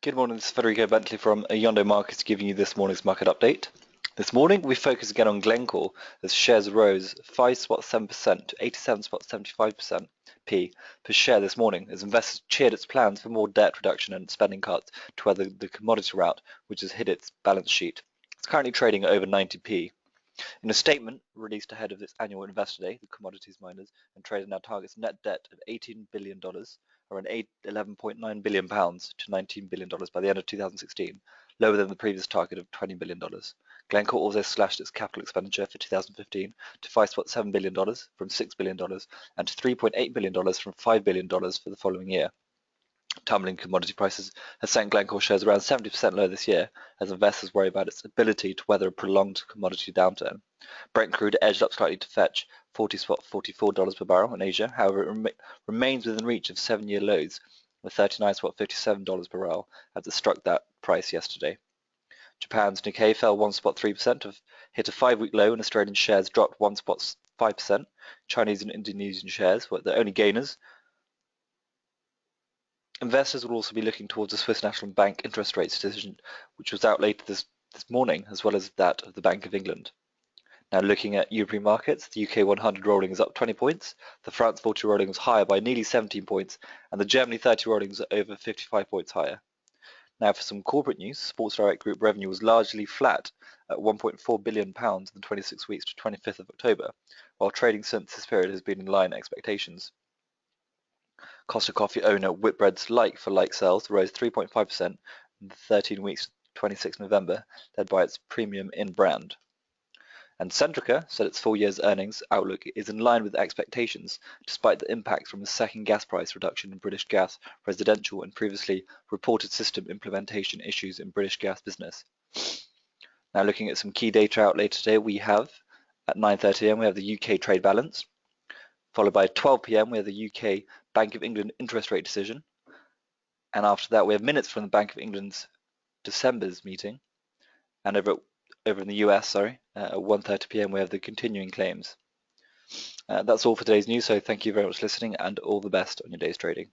Good morning, this is Federico Bentley from Ayondo Markets giving you this morning's market update. This morning we focus again on Glencore as shares rose 5.7% to 87.75p per share this morning as investors cheered its plans for more debt reduction and spending cuts to weather the commodity rout which has hit its balance sheet. It's currently trading at over 90p. In a statement released ahead of its annual Investor Day, the commodities miners and trader now targets net debt of $18 billion, around £11.9 billion to $19 billion by the end of 2016, lower than the previous target of $20 billion. Glencore also slashed its capital expenditure for 2015 to $5.7 billion from $6 billion and to $3.8 billion from $5 billion for the following year. Tumbling commodity prices has sent Glencore shares around 70% lower this year as investors worry about its ability to weather a prolonged commodity downturn. Brent crude edged up slightly to fetch $40.44 per barrel in Asia, however it remains within reach of 7-year lows with $39.57 per barrel as it struck that price yesterday. Japan's Nikkei fell 1.3%, hit a 5-week low, and Australian shares dropped 1.5%. Chinese and Indonesian shares were the only gainers. Investors will also be looking towards the Swiss National Bank interest rates decision, which was out later this morning, as well as that of the Bank of England. Now looking at European markets, the UK 100 rolling is up 20 points, the France 40 rolling was higher by nearly 17 points, and the Germany 30 rolling is over 55 points higher. Now for some corporate news, Sports Direct Group revenue was largely flat at £1.4 billion in the 26 weeks to 25th of October, while trading since this period has been in line with expectations. Costa Coffee owner Whitbread's like-for-like sales rose 3.5% in the 13 weeks to 26 November, led by its premium in-brand. And Centrica said its full year's earnings outlook is in line with expectations, despite the impact from a second gas price reduction in British Gas residential and previously reported system implementation issues in British Gas business. Now looking at some key data out later today, we have at 9:30 am we have the UK trade balance, followed by 12 p.m. we have the UK Bank of England interest rate decision, and after that we have minutes from the Bank of England's December's meeting, and over in the US, at 1:30 p.m. we have the continuing claims. That's all for today's news, so thank you very much for listening and all the best on your day's trading.